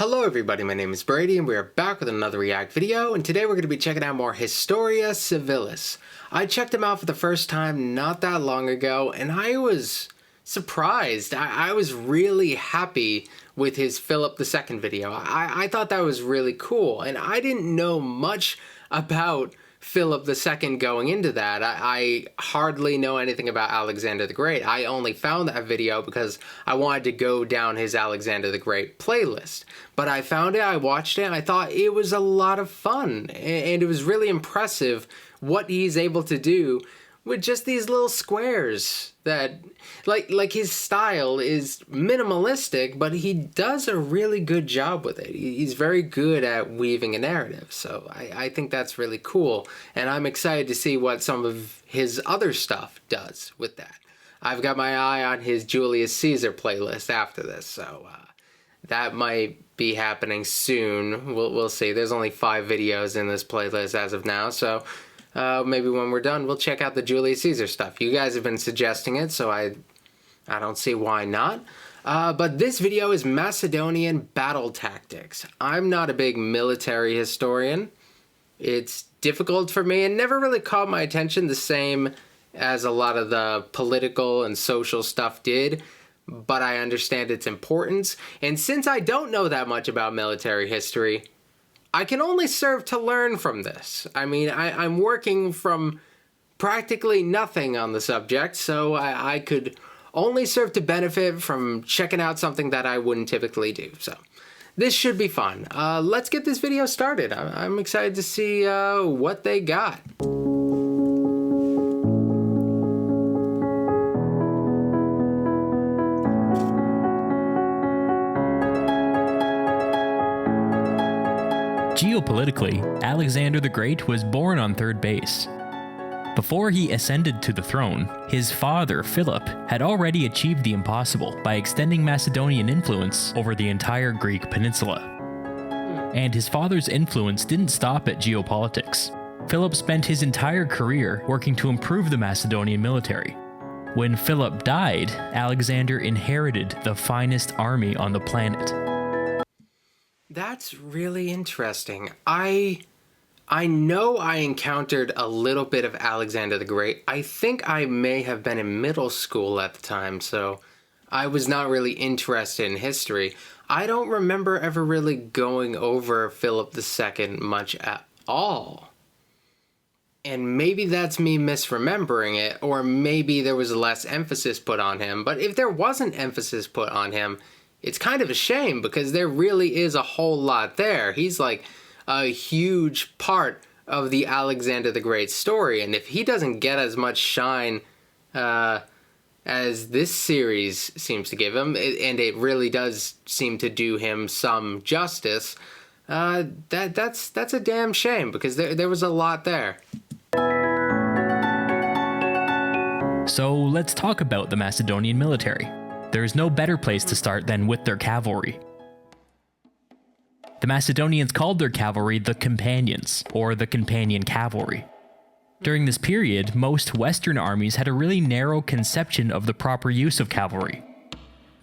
Hello everybody, my name is Brady and we are back with another React video, and today we're going to be checking out more Historia Civilis. I checked them out for the first time not that long ago and I was surprised. I was really happy with his Philip II video. I thought that was really cool, and I didn't know much about Philip II going into that. I hardly know anything about Alexander the Great. I only found that video because I wanted to go down his Alexander the Great playlist. But I found it, I watched it, and I thought it was a lot of fun. And it was really impressive what he's able to do with just these little squares that, like his style is minimalistic, but he does a really good job with it. He's very good at weaving a narrative, so I think that's really cool, and I'm excited to see what some of his other stuff does with that. I've got my eye on his Julius Caesar playlist after this, so that might be happening soon. We'll see. There's only 5 videos in this playlist as of now, so maybe when we're done, we'll check out the Julius Caesar stuff. You guys have been suggesting it, so I don't see why not. But this video is Macedonian battle tactics. I'm not a big military historian. It's difficult for me and never really caught my attention the same as a lot of the political and social stuff did, but I understand its importance. And since I don't know that much about military history, I can only serve to learn from this. I mean, I'm working from practically nothing on the subject, so I could only serve to benefit from checking out something that I wouldn't typically do. So this should be fun. Let's get this video started. I'm excited to see what they got. Geopolitically, Alexander the Great was born on 3rd base. Before he ascended to the throne, his father, Philip, had already achieved the impossible by extending Macedonian influence over the entire Greek peninsula. And his father's influence didn't stop at geopolitics. Philip spent his entire career working to improve the Macedonian military. When Philip died, Alexander inherited the finest army on the planet. That's really interesting. I know I encountered a little bit of Alexander the Great. I think I may have been in middle school at the time, so I was not really interested in history. I don't remember ever really going over Philip II much at all. And maybe that's me misremembering it, or maybe there was less emphasis put on him. But if there wasn't emphasis put on him, it's kind of a shame, because there really is a whole lot there. He's like a huge part of the Alexander the Great story, and if he doesn't get as much shine as this series seems to give him, and it really does seem to do him some justice, that's a damn shame, because there was a lot there. So let's talk about the Macedonian military. There's no better place to start than with their cavalry. The Macedonians called their cavalry the companions, or the companion cavalry. During this period, most Western armies had a really narrow conception of the proper use of cavalry.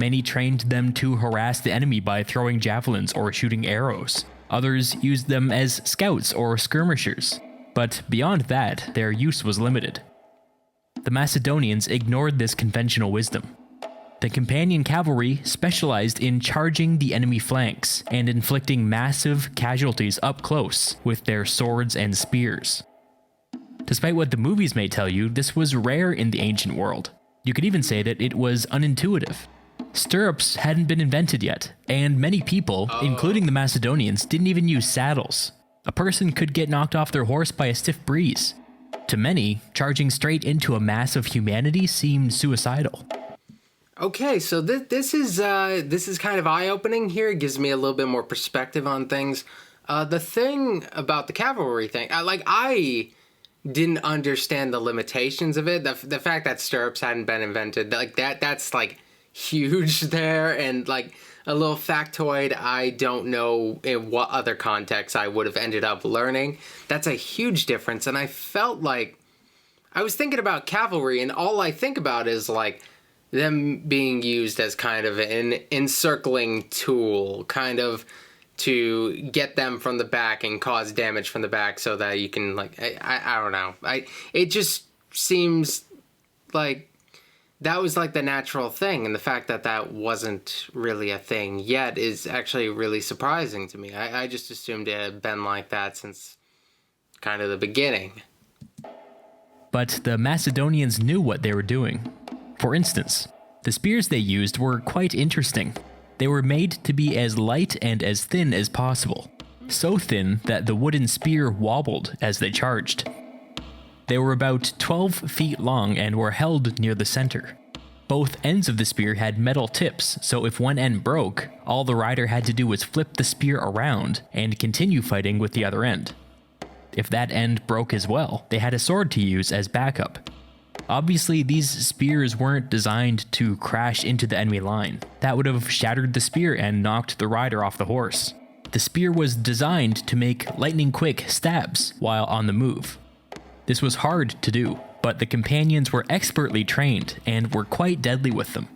Many trained them to harass the enemy by throwing javelins or shooting arrows. Others used them as scouts or skirmishers, but beyond that, their use was limited. The Macedonians ignored this conventional wisdom. The companion cavalry specialized in charging the enemy flanks and inflicting massive casualties up close with their swords and spears. Despite what the movies may tell you, this was rare in the ancient world. You could even say that it was unintuitive. Stirrups hadn't been invented yet, and many people, including the Macedonians, didn't even use saddles. A person could get knocked off their horse by a stiff breeze. To many, charging straight into a mass of humanity seemed suicidal. Okay, so this is kind of eye-opening here. It gives me a little bit more perspective on things. The thing about the cavalry thing, I didn't understand the limitations of it. The fact that stirrups hadn't been invented, that's like huge there. And like a little factoid, I don't know in what other context I would have ended up learning. That's a huge difference. And I felt like I was thinking about cavalry, and all I think about is like them being used as kind of an encircling tool, kind of to get them from the back and cause damage from the back so that you can, like, I don't know. It just seems like that was like the natural thing, and the fact that that wasn't really a thing yet is actually really surprising to me. I just assumed it had been like that since kind of the beginning. But the Macedonians knew what they were doing. For instance, the spears they used were quite interesting. They were made to be as light and as thin as possible, so thin that the wooden spear wobbled as they charged. They were about 12 feet long and were held near the center. Both ends of the spear had metal tips, so if one end broke, all the rider had to do was flip the spear around and continue fighting with the other end. If that end broke as well, they had a sword to use as backup. Obviously, these spears weren't designed to crash into the enemy line. That would have shattered the spear and knocked the rider off the horse. The spear was designed to make lightning-quick stabs while on the move. This was hard to do, but the companions were expertly trained and were quite deadly with them.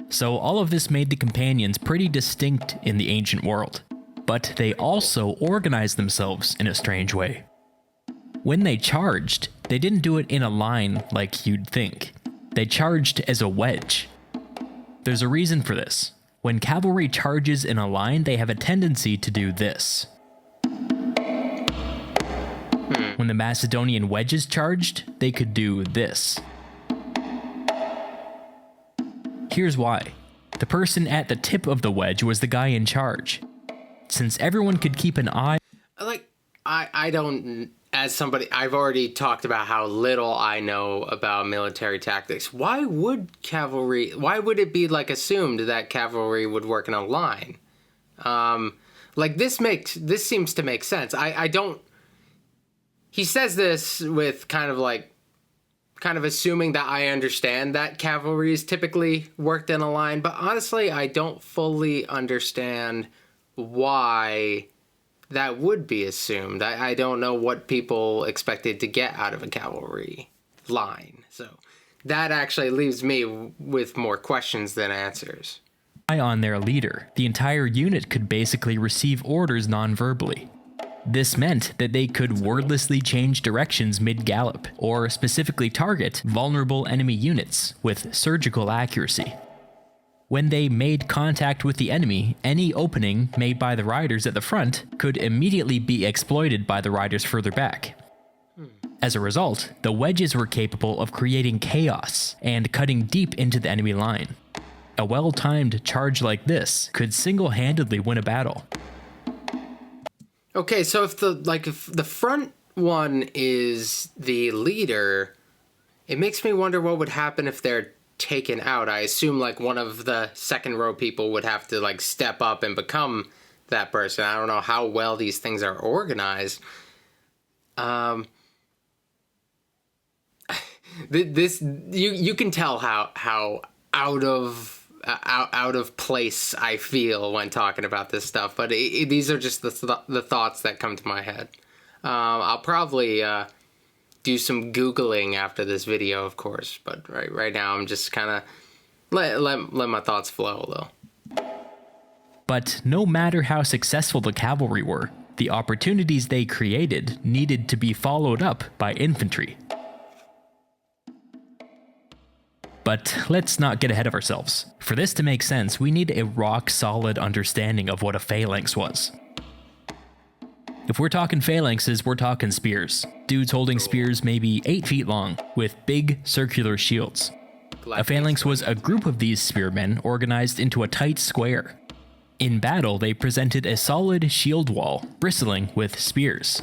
So all of this made the companions pretty distinct in the ancient world, but they also organized themselves in a strange way. When they charged, they didn't do it in a line like you'd think. They charged as a wedge. There's a reason for this. When cavalry charges in a line, they have a tendency to do this. When the Macedonian wedges charged, they could do this. Here's why. The person at the tip of the wedge was the guy in charge. Since everyone could keep an eye... I don't... As somebody, I've already talked about how little I know about military tactics. Why would it be, like, assumed that cavalry would work in a line? This seems to make sense. I don't... He says this with kind of assuming that I understand that cavalry is typically worked in a line, but honestly, I don't fully understand why that would be assumed. I don't know what people expected to get out of a cavalry line. So that actually leaves me with more questions than answers. On their leader, the entire unit could basically receive orders non-verbally. This meant that they could wordlessly change directions mid-gallop, or specifically target vulnerable enemy units with surgical accuracy. When they made contact with the enemy, any opening made by the riders at the front could immediately be exploited by the riders further back. As a result, the wedges were capable of creating chaos and cutting deep into the enemy line. A well-timed charge like this could single-handedly win a battle. Okay, so if the front one is the leader, it makes me wonder what would happen if they're taken out. I assume like one of the second row people would have to like step up and become that person. I don't know how well these things are organized. This you can tell how out of place I feel when talking about this stuff, but these are just the thoughts that come to my head. I'll probably do some Googling after this video, of course, but right now I'm just kind of let my thoughts flow a little. But no matter how successful the cavalry were, the opportunities they created needed to be followed up by infantry. But let's not get ahead of ourselves. For this to make sense, we need a rock-solid understanding of what a phalanx was. If we're talking phalanxes, we're talking spears. Dudes holding spears maybe 8 feet long, with big circular shields. A phalanx was a group of these spearmen organized into a tight square. In battle, they presented a solid shield wall, bristling with spears.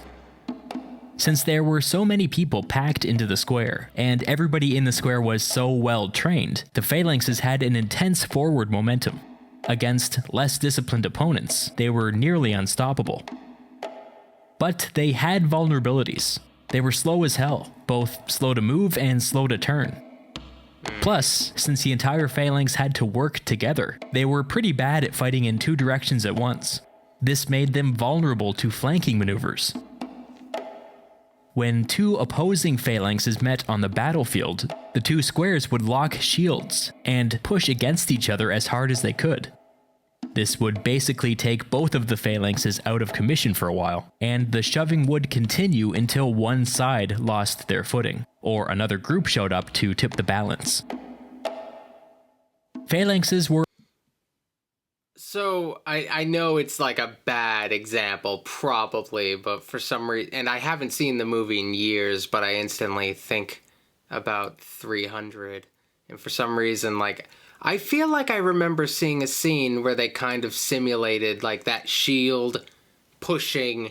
Since there were so many people packed into the square, and everybody in the square was so well trained, the phalanxes had an intense forward momentum. Against less disciplined opponents, they were nearly unstoppable. But they had vulnerabilities. They were slow as hell, both slow to move and slow to turn. Plus, since the entire phalanx had to work together, they were pretty bad at fighting in 2 directions at once. This made them vulnerable to flanking maneuvers. When 2 opposing phalanxes met on the battlefield, the 2 squares would lock shields and push against each other as hard as they could. This would basically take both of the phalanxes out of commission for a while, and the shoving would continue until one side lost their footing, or another group showed up to tip the balance. Phalanxes were... So, I know it's like a bad example, probably, but for some reason, and I haven't seen the movie in years, but I instantly think about 300, and for some reason, like, I feel like I remember seeing a scene where they kind of simulated, like, that shield pushing,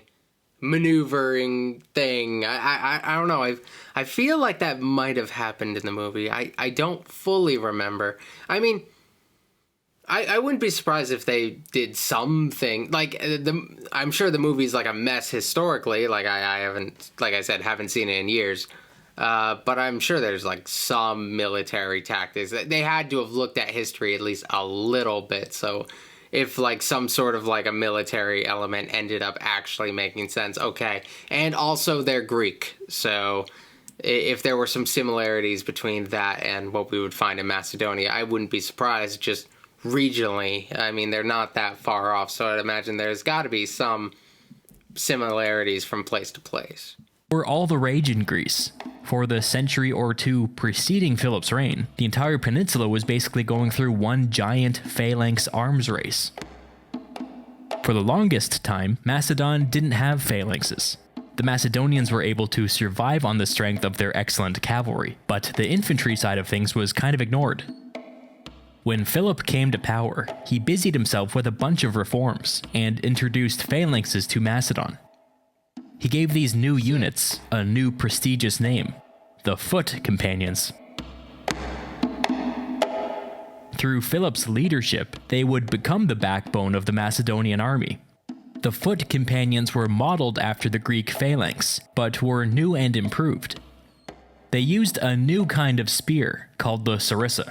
maneuvering thing. I don't know, I feel like that might have happened in the movie. I don't fully remember. I mean, I wouldn't be surprised if they did something like I'm sure the movie's like a mess historically. Like I haven't, like I said, haven't seen it in years. But I'm sure there's like some military tactics that they had to have looked at history at least a little bit. So if like some sort of like a military element ended up actually making sense, okay. And also they're Greek, so if there were some similarities between that and what we would find in Macedonia, I wouldn't be surprised. Just regionally, I mean, they're not that far off, so I'd imagine there's got to be some similarities from place to place. Were all the rage in Greece. For the century or two preceding Philip's reign, the entire peninsula was basically going through one giant phalanx arms race. For the longest time, Macedon didn't have phalanxes. The Macedonians were able to survive on the strength of their excellent cavalry, but the infantry side of things was kind of ignored. When Philip came to power, he busied himself with a bunch of reforms and introduced phalanxes to Macedon. He gave these new units a new prestigious name, the Foot Companions. Through Philip's leadership, they would become the backbone of the Macedonian army. The Foot Companions were modeled after the Greek phalanx, but were new and improved. They used a new kind of spear called the cyrisses.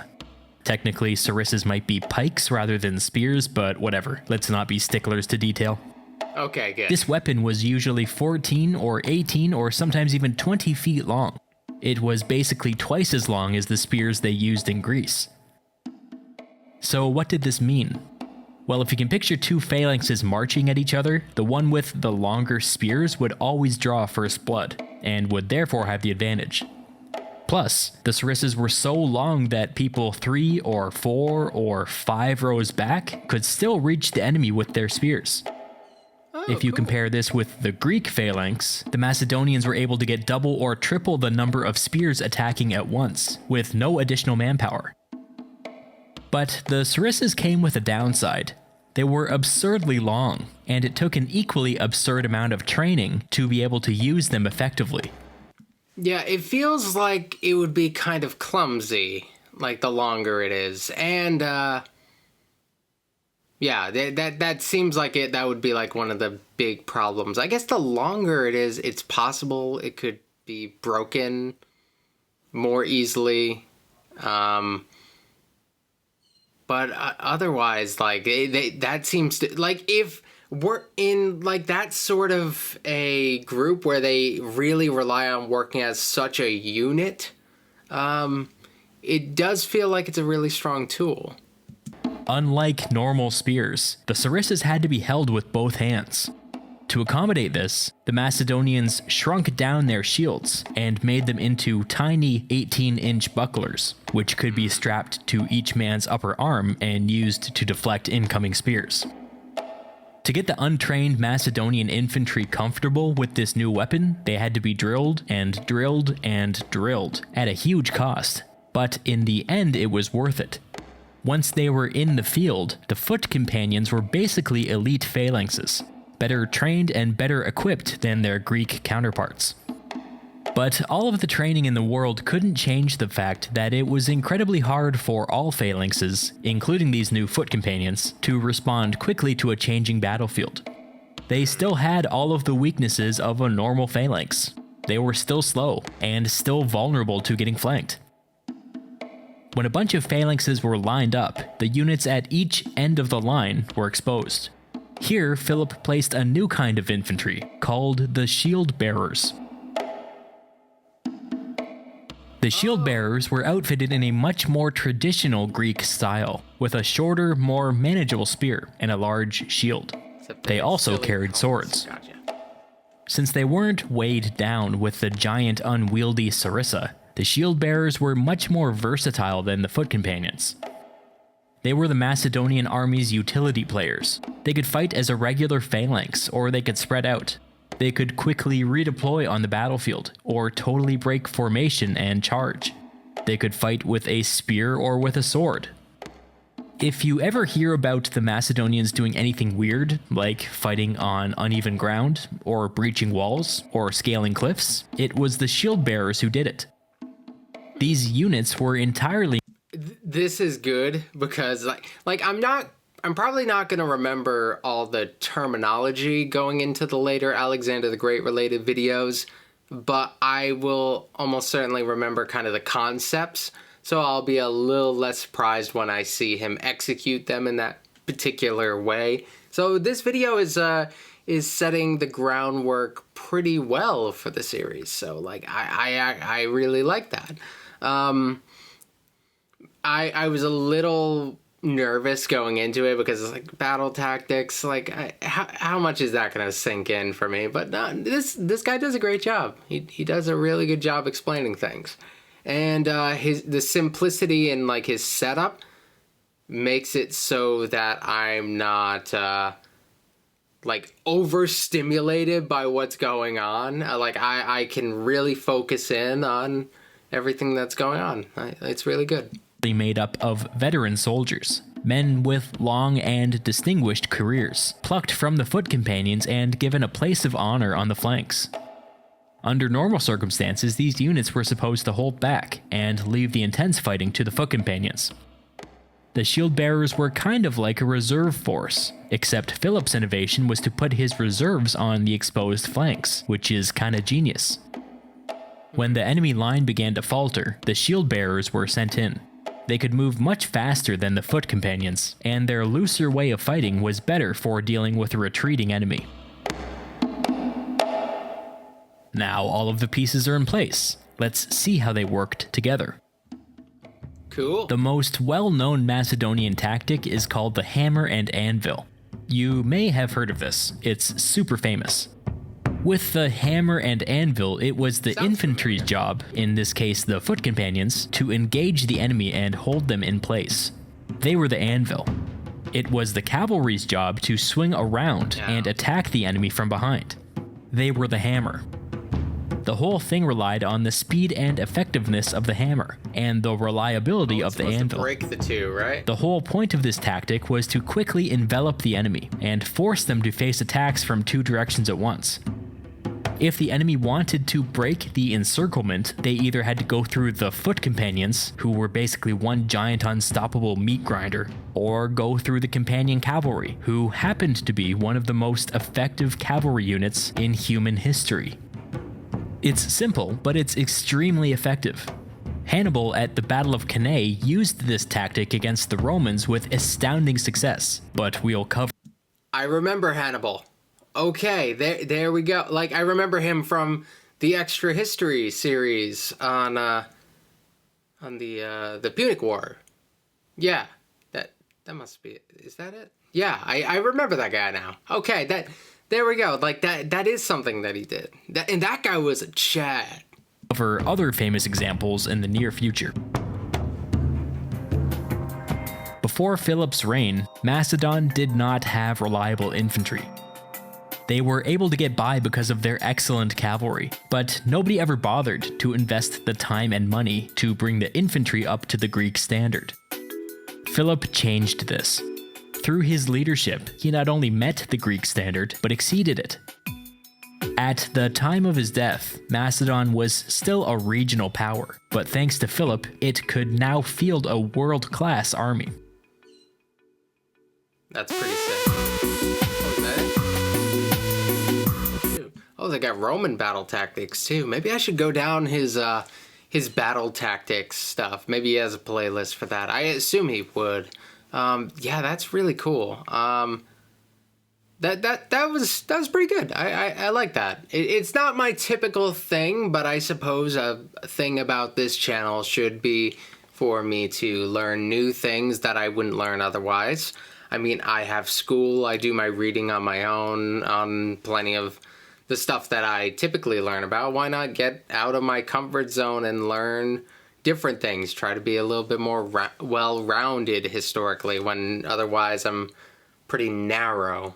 Technically, cyrisses might be pikes rather than spears, but whatever, let's not be sticklers to detail. Okay, good. This weapon was usually 14 or 18 or sometimes even 20 feet long. It was basically twice as long as the spears they used in Greece. So what did this mean? Well, if you can picture two phalanxes marching at each other, the one with the longer spears would always draw first blood, and would therefore have the advantage. Plus, the cyrisses were so long that people 3 or 4 or 5 rows back could still reach the enemy with their spears. If you compare this with the Greek phalanx, the Macedonians were able to get double or triple the number of spears attacking at once, with no additional manpower. But the cyrisses came with a downside. They were absurdly long, and it took an equally absurd amount of training to be able to use them effectively. Yeah, it feels like it would be kind of clumsy, like the longer it is, and yeah, that seems like that would be like one of the big problems. I guess the longer it is, it's possible it could be broken more easily. But otherwise, like that seems to, like, if we're in like that sort of a group where they really rely on working as such a unit, it does feel like it's a really strong tool. Unlike normal spears, the cyrisses had to be held with both hands. To accommodate this, the Macedonians shrunk down their shields and made them into tiny 18-inch bucklers, which could be strapped to each man's upper arm and used to deflect incoming spears. To get the untrained Macedonian infantry comfortable with this new weapon, they had to be drilled and drilled and drilled at a huge cost, but in the end it was worth it. Once they were in the field, the Foot Companions were basically elite phalanxes, better trained and better equipped than their Greek counterparts. But all of the training in the world couldn't change the fact that it was incredibly hard for all phalanxes, including these new Foot Companions, to respond quickly to a changing battlefield. They still had all of the weaknesses of a normal phalanx. They were still slow, and still vulnerable to getting flanked. When a bunch of phalanxes were lined up, the units at each end of the line were exposed. Here, Philip placed a new kind of infantry, called the shield bearers. The shield bearers were outfitted in a much more traditional Greek style, with a shorter, more manageable spear and a large shield. They also carried swords. Gotcha. Since they weren't weighed down with the giant unwieldy cyrisses, the shield bearers were much more versatile than the foot companions. They were the Macedonian army's utility players. They could fight as a regular phalanx, or they could spread out. They could quickly redeploy on the battlefield, or totally break formation and charge. They could fight with a spear or with a sword. If you ever hear about the Macedonians doing anything weird, like fighting on uneven ground, or breaching walls, or scaling cliffs, it was the shield bearers who did it. These units were entirely... This is good because I'm probably not going to remember all the terminology going into the later Alexander the Great related videos, but I will almost certainly remember kind of the concepts, so I'll be a little less surprised when I see him execute them in that particular way. So this video is setting the groundwork pretty well for the series, so like I really like that. I was a little nervous going into it because it's like battle tactics, like how much is that going to sink in for me? But no, this guy does a great job. He does a really good job explaining things, and the simplicity in like his setup makes it so that I'm not like overstimulated by what's going on. Like I can really focus in on everything that's going on. It's really good. Made up of veteran soldiers, men with long and distinguished careers, plucked from the foot companions and given a place of honor on the flanks. Under normal circumstances, these units were supposed to hold back and leave the intense fighting to the foot companions. The shield bearers were kind of like a reserve force, except Philip's innovation was to put his reserves on the exposed flanks, which is kinda genius. When the enemy line began to falter, the shield bearers were sent in. They could move much faster than the foot companions, and their looser way of fighting was better for dealing with a retreating enemy. Now all of the pieces are in place. Let's see how they worked together. Cool. The most well-known Macedonian tactic is called the hammer and anvil. You may have heard of this. It's super famous. With the hammer and anvil, it was the infantry's job, in this case the foot companions, to engage the enemy and hold them in place. They were the anvil. It was the cavalry's job to swing around and attack the enemy from behind. They were the hammer. The whole thing relied on the speed and effectiveness of the hammer, and the reliability of the anvil. To break the two, right? The whole point of this tactic was to quickly envelop the enemy, and force them to face attacks from two directions at once. If the enemy wanted to break the encirclement, they either had to go through the foot companions, who were basically one giant unstoppable meat grinder, or go through the companion cavalry, who happened to be one of the most effective cavalry units in human history. It's simple, but it's extremely effective. Hannibal at the Battle of Cannae used this tactic against the Romans with astounding success, but we'll cover. I remember Hannibal. Okay, there we go. Like, I remember him from the Extra History series on the Punic War. Yeah, that must be it. Is that it? Yeah, I remember that guy now. Okay, there we go. Like, that is something that he did. And that guy was a Chad. Cover other famous examples in the near future. Before Philip's reign, Macedon did not have reliable infantry. They were able to get by because of their excellent cavalry, but nobody ever bothered to invest the time and money to bring the infantry up to the Greek standard. Philip changed this. Through his leadership, he not only met the Greek standard, but exceeded it. At the time of his death, Macedon was still a regional power, but thanks to Philip, it could now field a world-class army. That's pretty sick. Oh, is that it? Oh, they got Roman battle tactics too. Maybe I should go down his battle tactics stuff. Maybe he has a playlist for that. I assume he would. Yeah, that's really cool. That was pretty good. I like that. It's not my typical thing, but I suppose a thing about this channel should be for me to learn new things that I wouldn't learn otherwise. I mean, I have school, I do my reading on my own on plenty of the stuff that I typically learn about. Why not get out of my comfort zone and learn different things? Try to be a little bit more well-rounded historically, when otherwise I'm pretty narrow.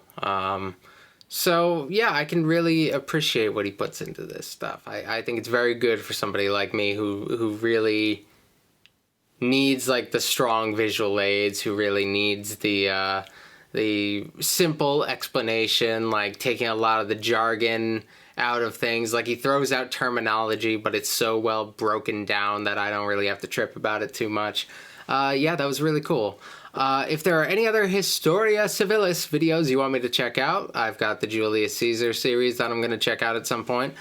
So yeah, I can really appreciate what he puts into this stuff. I think it's very good for somebody like me who really needs like the strong visual aids, who really needs the simple explanation, like taking a lot of the jargon out of things. Like, he throws out terminology, but it's so well broken down that I don't really have to trip about it too much. Yeah, that was really cool. If there are any other Historia Civilis videos you want me to check out, I've got the Julius Caesar series that I'm going to check out at some point.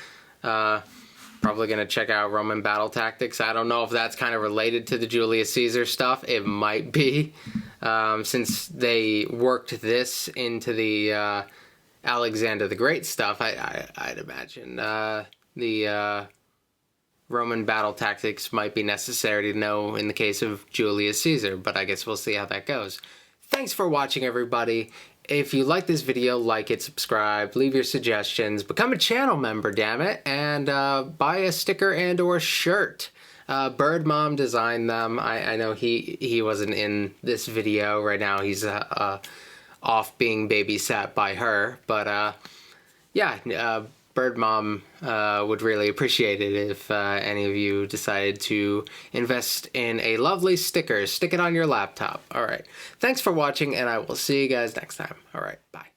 Probably going to check out Roman battle tactics. I don't know if that's kind of related to the Julius Caesar stuff. It might be, since they worked this into the Alexander the Great stuff. I'd imagine the Roman battle tactics might be necessary to know in the case of Julius Caesar, but I guess we'll see how that goes. Thanks for watching, everybody. If you like this video, like it, subscribe, leave your suggestions, become a channel member, damn it, and buy a sticker and or shirt. Bird Mom designed them. I know he wasn't in this video right now. He's off being babysat by her, but yeah, Bird Mom would really appreciate it if any of you decided to invest in a lovely sticker. Stick it on your laptop. All right. Thanks for watching, and I will see you guys next time. All right. Bye.